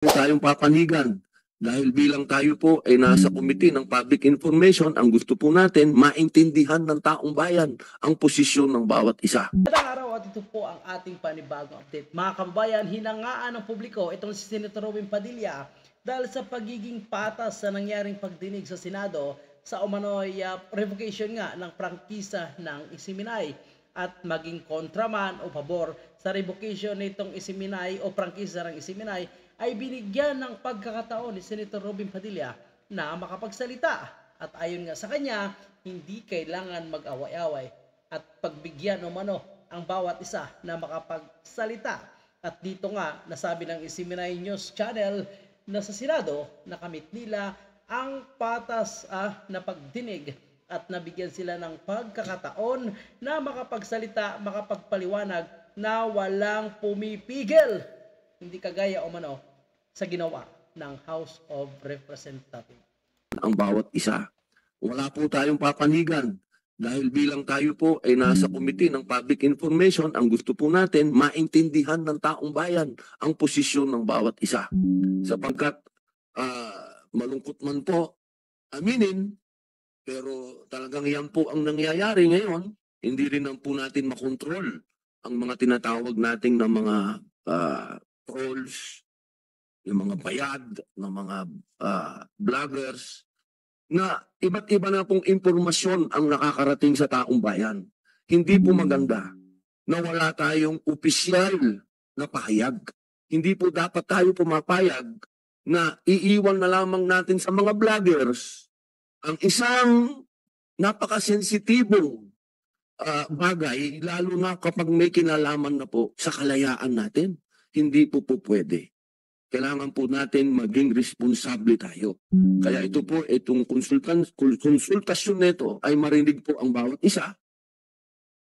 Tayong papanigan dahil bilang tayo po ay nasa Committee ng Public Information, ang gusto po natin maintindihan ng taong bayan ang posisyon ng bawat isa. Magandang araw at ito po ang ating panibagong update. Mga kababayan, hinangaan ng publiko itong si Senator Robin Padilla dahil sa pagiging patas sa nangyaring pagdinig sa Senado sa umano'y revocation nga ng prangkisa ng Isiminay at maging kontraman o pabor sa revocation nitong Isiminay o prangkisa ng Isiminay ay binigyan ng pagkakataon ni Senator Robin Padilla na makapagsalita at ayon nga sa kanya, hindi kailangan mag-away-away at pagbigyan umano ang bawat isa na makapagsalita. At dito nga, nasabi ng Isiminay News Channel na sa Senado, nakamit nila ang patas na pagdinig at nabigyan sila ng pagkakataon na makapagsalita, makapagpaliwanag na walang pumipigil. Hindi kagaya umano sa ginawa ng House of Representatives. Ang bawat isa. Wala po tayong papanigan dahil bilang tayo po ay nasa Committee ng Public Information, ang gusto po natin maintindihan ng taong bayan ang posisyon ng bawat isa. Sapagkat malungkot man po aminin, pero talagang yan po ang nangyayari ngayon. Hindi rin po natin makontrol ang mga tinatawag nating na mga trolls, yung mga bayad, ng mga vloggers, na iba't iba na pong impormasyon ang nakakarating sa taong bayan. Hindi po maganda na wala tayong opisyal na pahayag. Hindi po dapat tayo pumapayag na iiwan na lamang natin sa mga vloggers ang isang napakasensitibong bagay, lalo na kapag may kinalaman na po sa kalayaan natin. Hindi po pwede. Kailangan po natin maging responsable tayo. Kaya ito po, itong konsultasyon nito ay marinig po ang bawat isa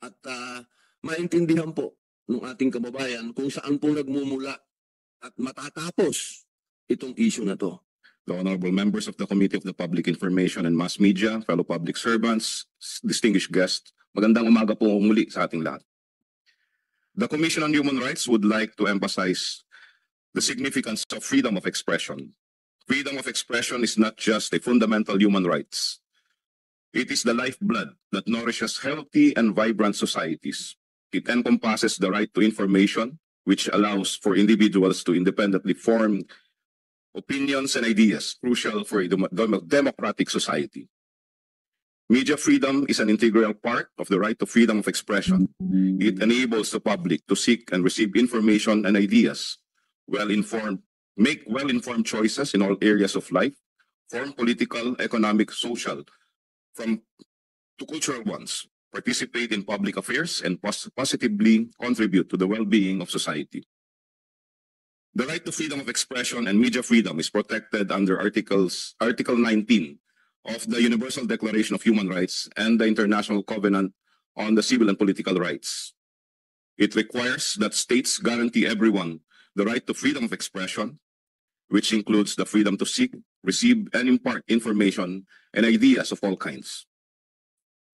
at maintindihan po ng ating kababayan kung saan po nagmumula at matatapos itong issue na to. The honorable members of the Committee of the Public Information and Mass Media, fellow public servants, distinguished guests, magandang umaga po muli sa ating lahat. The Commission on Human Rights would like to emphasize the significance of freedom of expression. Freedom of expression is not just a fundamental human rights. It is the lifeblood that nourishes healthy and vibrant societies. It encompasses the right to information, which allows for individuals to independently form opinions and ideas crucial for a democratic society. Media freedom is an integral part of the right to freedom of expression. It enables the public to seek and receive information and ideas, make well-informed choices in all areas of life, form political, economic, social, to cultural ones, participate in public affairs, and positively contribute to the well-being of society. The right to freedom of expression and media freedom is protected under Article 19 of the Universal Declaration of Human Rights and the International Covenant on the Civil and Political Rights. It requires that states guarantee everyone the right to freedom of expression, which includes the freedom to seek, receive, and impart information and ideas of all kinds,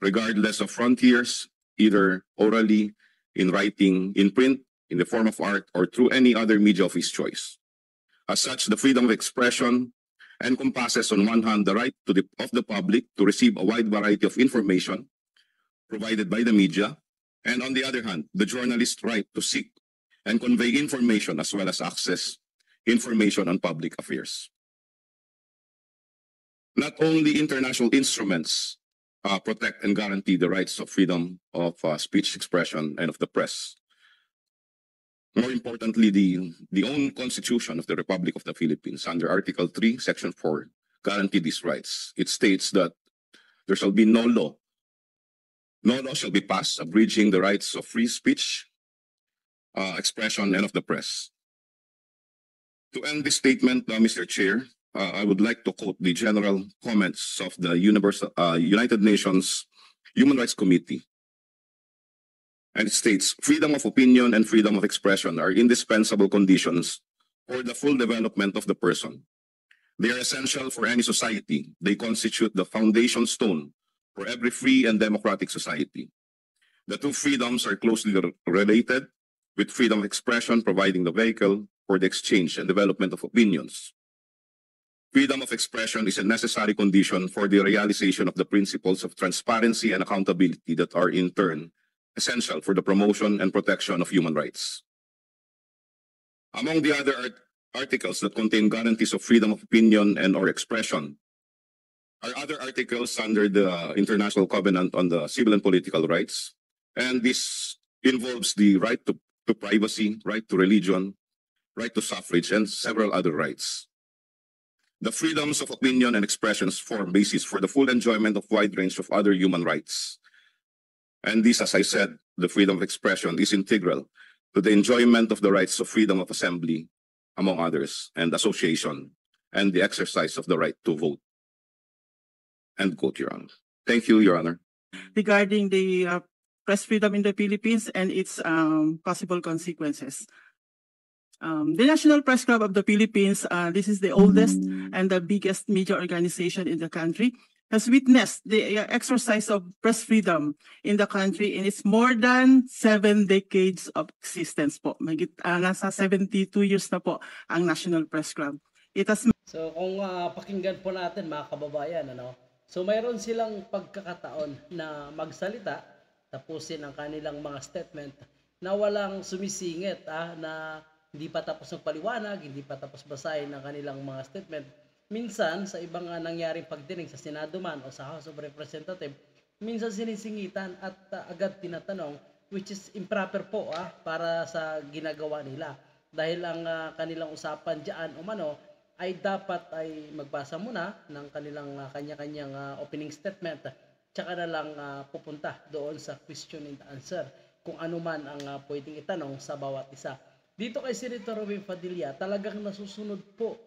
regardless of frontiers, either orally, in writing, in print, in the form of art, or through any other media of his choice. As such, the freedom of expression encompasses on one hand the right of the public to receive a wide variety of information provided by the media, and on the other hand, the journalist's right to seek and convey information as well as access information on public affairs. Not only international instruments protect and guarantee the rights of freedom of speech, expression, and of the press. More importantly, the own Constitution of the Republic of the Philippines, under Article 3, Section 4, guarantee these rights. It states that there shall be no law shall be passed abridging the rights of free speech, expression, and of the press. To end this statement, Mr. Chair, I would like to quote the general comments of the United Nations Human Rights Committee. And it states, freedom of opinion and freedom of expression are indispensable conditions for the full development of the person. They are essential for any society. They constitute the foundation stone for every free and democratic society. The two freedoms are closely related, with freedom of expression providing the vehicle for the exchange and development of opinions. Freedom of expression is a necessary condition for the realization of the principles of transparency and accountability that are in turn essential for the promotion and protection of human rights. Among the other articles that contain guarantees of freedom of opinion and or expression are other articles under the International Covenant on the Civil and Political Rights, and this involves the right to privacy, right to religion, right to suffrage, and several other rights. The freedoms of opinion and expressions form basis for the full enjoyment of wide range of other human rights. And this, as I said, the freedom of expression is integral to the enjoyment of the rights of freedom of assembly, among others, and association, and the exercise of the right to vote. End quote, Your Honor. Thank you, Your Honor. Regarding the press freedom in the Philippines and its possible consequences. The National Press Club of the Philippines, this is the oldest and the biggest media organization in the country, has witnessed the exercise of press freedom in the country in its more than 7 decades of existence po. Nasa 72 years na po ang National Press Club. It has... So kung pakinggan po natin mga kababayan, so mayroon silang pagkakataon na magsalita, tapusin ang kanilang mga statement na walang sumisingit, na hindi pa tapos ng paliwanag, hindi pa tapos basahin ang kanilang mga statement. Minsan, sa ibang nangyaring pagdinig sa Senado man o sa House of Representatives, minsan sinisingitan at agad tinatanong, which is improper po para sa ginagawa nila. Dahil ang kanilang usapan dyan ay dapat ay magbasa muna ng kanilang kanya-kanyang opening statement, tsaka na lang pupunta doon sa question and answer kung ano man ang pwedeng itanong sa bawat isa. Dito kay Senator Robin Padilla, talagang nasusunod po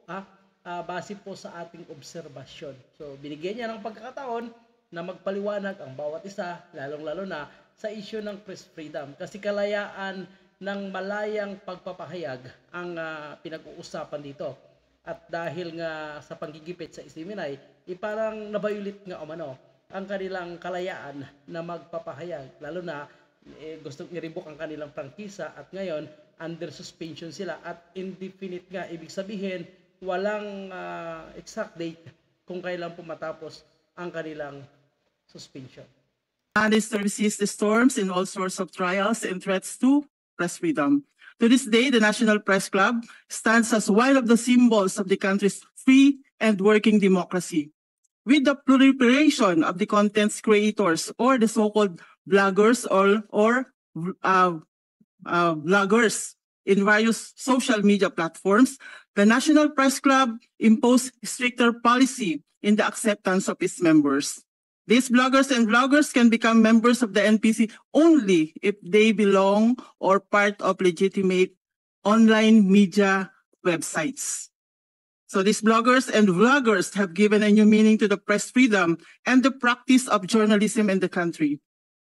base po sa ating obserbasyon. So binigyan niya ng pagkakataon na magpaliwanag ang bawat isa, lalong-lalo na sa issue ng press freedom. Kasi kalayaan ng malayang pagpapahayag ang pinag-uusapan dito. At dahil nga sa panggigipit sa isiminay, parang nabayulit nga ang kanilang kalayaan na magpapahayag. Lalo na gustong i-revoke ang kanilang prangkisa at ngayon under suspension sila at indefinite nga. Ibig sabihin, walang exact date kung kailan po matapos ang kanilang suspension. This resist the storms in all sorts of trials and threats to press freedom. To this day, the National Press Club stands as one of the symbols of the country's free and working democracy. With the proliferation of the content creators or the so-called bloggers or bloggers in various social media platforms, the National Press Club imposed stricter policy in the acceptance of its members. These bloggers and vloggers can become members of the NPC only if they belong or part of legitimate online media websites. So these bloggers and vloggers have given a new meaning to the press freedom and the practice of journalism in the country.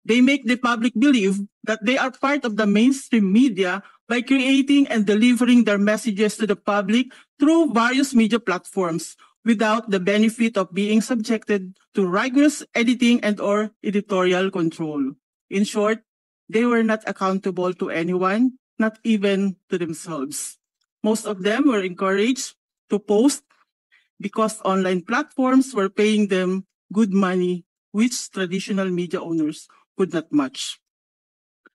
They make the public believe that they are part of the mainstream media by creating and delivering their messages to the public through various media platforms without the benefit of being subjected to rigorous editing and or editorial control. In short, they were not accountable to anyone, not even to themselves. Most of them were encouraged to post because online platforms were paying them good money, which traditional media owners could not match.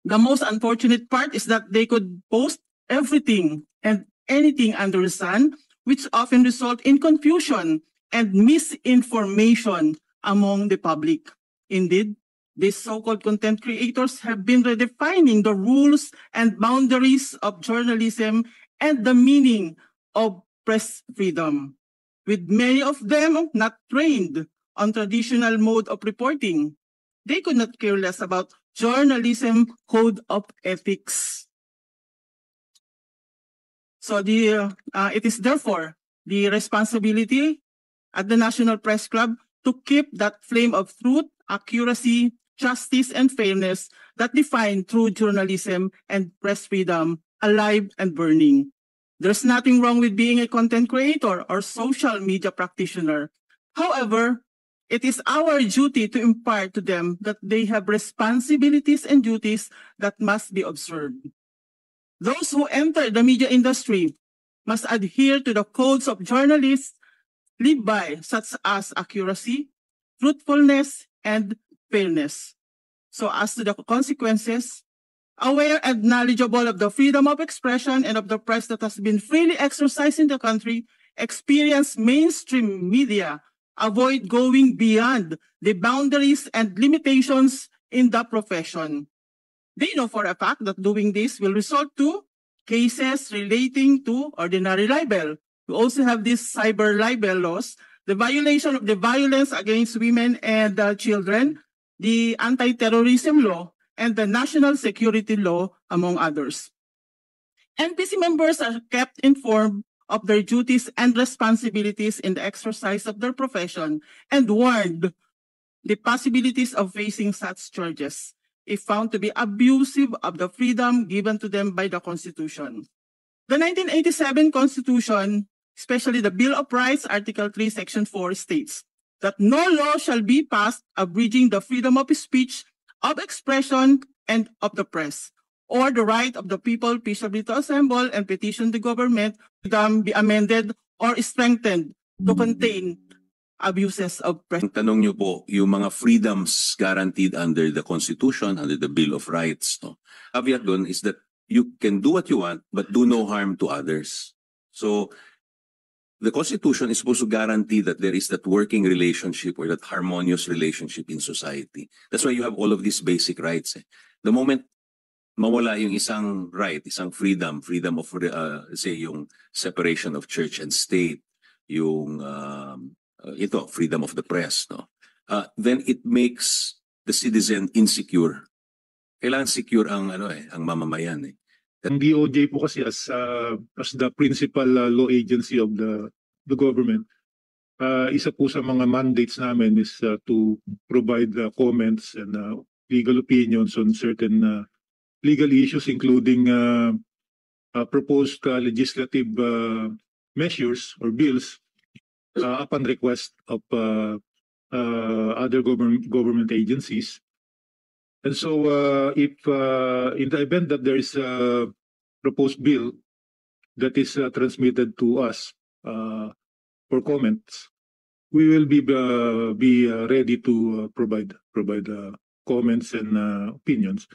The most unfortunate part is that they could post everything and anything under the sun, which often result in confusion and misinformation among the public. Indeed, these so-called content creators have been redefining the rules and boundaries of journalism and the meaning of press freedom, with many of them not trained on traditional mode of reporting. They could not care less about journalism code of ethics. So it is therefore the responsibility at the National Press Club to keep that flame of truth, accuracy, justice, and fairness that define true journalism and press freedom alive and burning. There's nothing wrong with being a content creator or social media practitioner. However, it is our duty to impart to them that they have responsibilities and duties that must be observed. Those who enter the media industry must adhere to the codes of journalists live by, such as accuracy, truthfulness, and fairness. So as to the consequences, aware and knowledgeable of the freedom of expression and of the press that has been freely exercised in the country, experience mainstream media, avoid going beyond the boundaries and limitations in the profession. They know for a fact that doing this will result to cases relating to ordinary libel. We also have these cyber libel laws, the violation of the violence against women and children, the anti-terrorism law, and the national security law, among others. NPC members are kept informed of their duties and responsibilities in the exercise of their profession and warned the possibilities of facing such charges if found to be abusive of the freedom given to them by the Constitution. The 1987 Constitution, especially the Bill of Rights, Article 3, Section 4, states that no law shall be passed abridging the freedom of speech, of expression, and of the press, or the right of the people peaceably to assemble and petition the government to be amended or strengthened to contain abuses of press. Ang tanong niyo po, yung mga freedoms guaranteed under the Constitution, under the Bill of Rights, no? Caveat doon is that you can do what you want, but do no harm to others. So, the Constitution is supposed to guarantee that there is that working relationship or that harmonious relationship in society. That's why you have all of these basic rights. The moment mawala yung isang right, isang freedom of, say, yung separation of church and state, yung freedom of the press, no? Then it makes the citizen insecure. Kailangan secure ang ang mamamayan. Ang DOJ po kasi as the principal law agency of the government, isa po sa mga mandates namin is to provide comments and legal opinions on certain legal issues, including proposed legislative measures or bills upon request of other government agencies. And so if in the event that there is a proposed bill that is transmitted to us for comments, we will be ready to provide comments and opinions.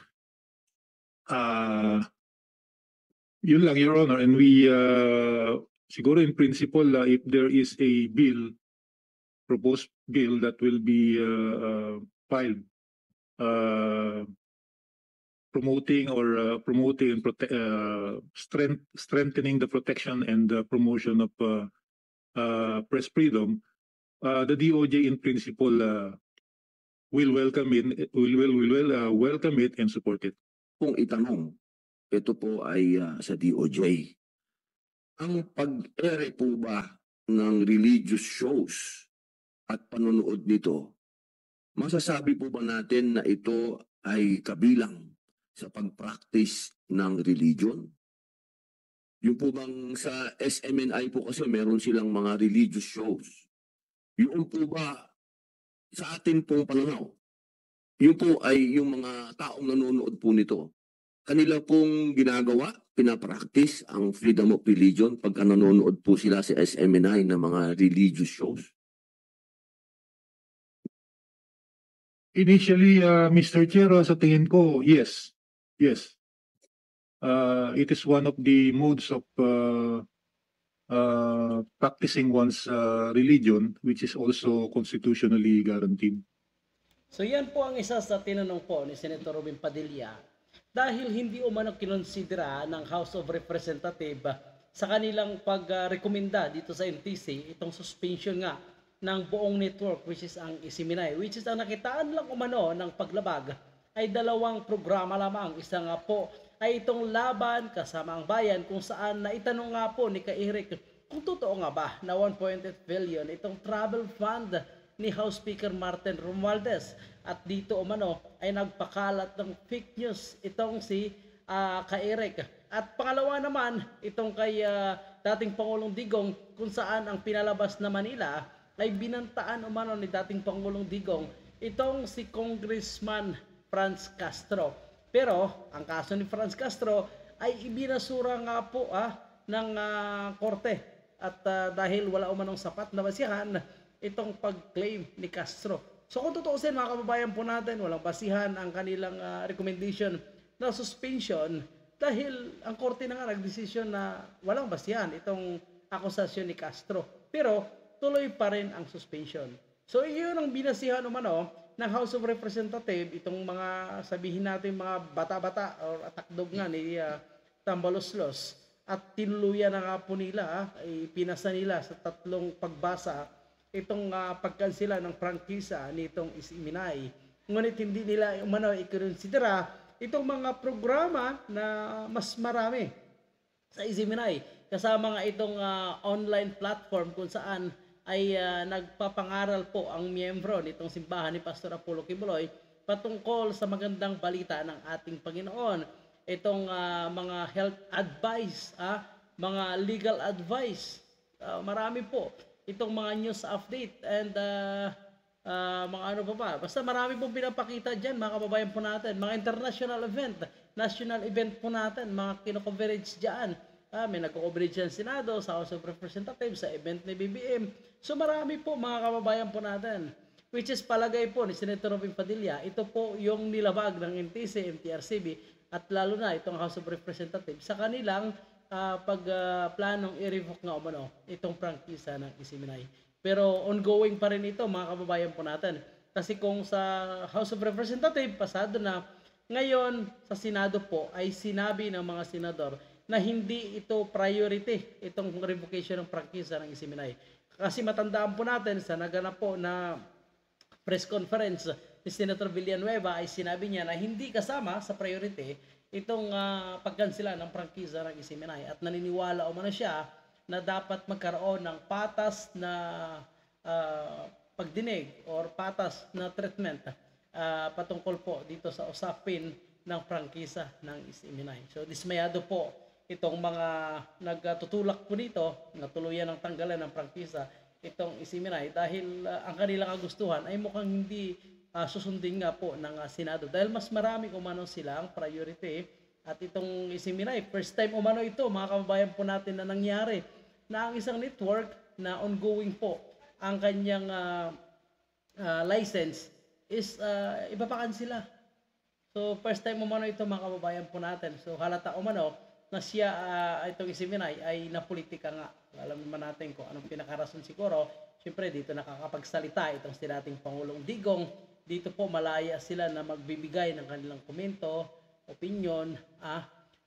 Yun lang, Your Honor, and we siguro in principle, if there is a bill, proposed bill that will be filed, promoting strengthening the protection and the promotion of press freedom, the DOJ in principle will welcome it, welcome it and support it. Kung itanong, ito po ay sa DOJ. Ang pag-ere po ba ng religious shows at panonood nito, masasabi po ba natin na ito ay kabilang sa pag-practice ng religion? Yung po bang sa SMNI po kasi meron silang mga religious shows. Yung po ba sa atin pong pananaw, yun po ay yung mga taong nanonood po nito, kanila pong ginagawa, pinapractice ang freedom of religion pagka nanonood po sila sa SMNI na mga religious shows? Initially, Mr. Chair, sa tingin ko, yes. Yes. It is one of the modes of practicing one's religion, which is also constitutionally guaranteed. So yan po ang isa sa tinanong po ni Senator Robin Padilla dahil hindi umano kinonsidera ng House of Representatives sa kanilang pagrekomenda dito sa NTC itong suspension nga ng buong network which is ang SMNI, which is ang nakitaan lang umano ng paglabag ay dalawang programa lamang. Isa nga po ay itong Laban Kasama ang Bayan kung saan na itanong nga po ni Ka-Eric kung totoo nga ba na 1.8 billion itong travel fund ni House Speaker Martin Romualdez at dito umano ay nagpakalat ng fake news itong si Ka-Eric. At pangalawa naman itong kay dating Pangulong Digong kung saan ang pinalabas na Manila ay binantaan umano ni dating Pangulong Digong itong si Congressman Franz Castro. Pero ang kaso ni Franz Castro ay ibinasura nga po ng korte at dahil wala umanong sapat na basihan itong pag-claim ni Castro. So kung tutuusin mga kababayan po natin, walang basihan ang kanilang recommendation na suspension dahil ang korte na nga nagdesisyon na walang basihan itong akusasyon ni Castro. Pero tuloy pa rin ang suspension. So iyon ang binasihan umano ng House of Representatives, itong mga sabihin natin mga bata-bata or atakdog nga ni Tambaloslos, at tinuluyan na nga po nila, pinasa nila sa 3 pagbasa itong pagkansela ng prangkisa nitong Isiminay. Ngunit hindi nila umano ikonsidera itong mga programa na mas marami sa Isiminay. Kasama nga itong online platform kung saan ay nagpapangaral po ang miyembro nitong simbahan ni Pastor Apollo Kibuloy patungkol sa magandang balita ng ating Panginoon. Itong mga health advice, mga legal advice, marami po. Itong mga news update and mga ano pa ba. Basta marami pong pinapakita dyan mga kababayan po natin. Mga international event, national event po natin, mga kino-coverage dyan. May nagko-coverage sa Senado, sa House of Representatives, sa event ni BBM. So marami po mga kababayan po natin. Which is palagay po ni Senator Robin Padilla, ito po yung nilabag ng NTC, MTRCB, at lalo na itong House of Representatives sa kanilang pagplanong i-revoke nga umano itong prangkisa ng Isiminay. Pero ongoing pa rin ito mga kababayan po natin. Kasi kung sa House of Representatives, pasado na, ngayon sa Senado po ay sinabi ng mga senador na hindi ito priority, itong revocation ng prangkisa ng Isiminay. Kasi matandaan po natin sa naganap po na press conference ni Senator Villanueva ay sinabi niya na hindi kasama sa priority itong pagkansela ng prangkisa ng Isiminay at naniniwala umano siya na dapat magkaroon ng patas na pagdinig or patas na treatment patungkol po dito sa usapin ng prangkisa ng Isiminay. So dismayado po itong mga nagtutulak po dito na tuluyan ng tanggalan ng prangkisa itong Isiminay dahil ang kanilang kagustuhan ay mukhang hindi susundin nga po ng Senado dahil mas marami umano silang priority at itong Isiminay, first time umano ito mga kababayan po natin na nangyari na ang isang network na ongoing po ang kanyang license is ibabakan sila. So first time umano ito mga kababayan po natin. So halata umano na siya itong Isiminay ay napolitika nga. Alam naman natin kung anong pinakarason siguro. Siyempre dito nakakapagsalita itong si dating Pangulong Digong. Dito po malaya sila na magbibigay ng kanilang komento, opinion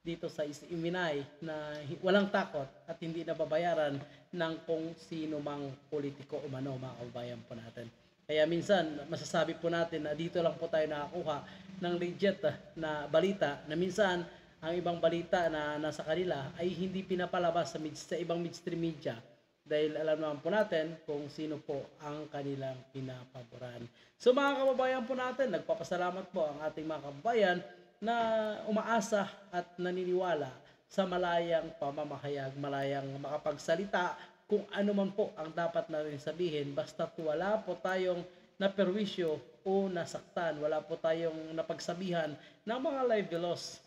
dito sa Isiminay na walang takot at hindi nababayaran ng kung sino mang politiko umano mga kababayan po natin. Kaya minsan masasabi po natin na dito lang po tayo nakakuha ng legit na balita na minsan ang ibang balita na nasa kanila ay hindi pinapalabas sa ibang mainstream media dahil alam naman po natin kung sino po ang kanilang pinapaboran. So mga kababayan po natin, nagpapasalamat po ang ating mga kababayan na umaasa at naniniwala sa malayang pamamahayag, malayang makapagsalita kung ano man po ang dapat natin sabihin basta wala po tayong naperwisyo o nasaktan, wala po tayong napagsabihan ng mga live loss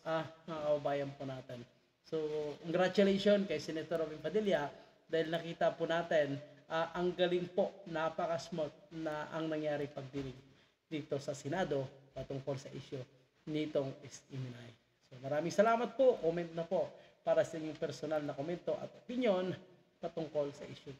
mga kababayan po natin. So, congratulations kay Senator Robin Padilla dahil nakita po natin ang galing po, napaka-smart na ang nangyari pagdinig dito sa Senado patungkol sa issue nitong Isiminay. So, maraming salamat po. Comment na po para sa inyong personal na komento at opinion patungkol sa issue.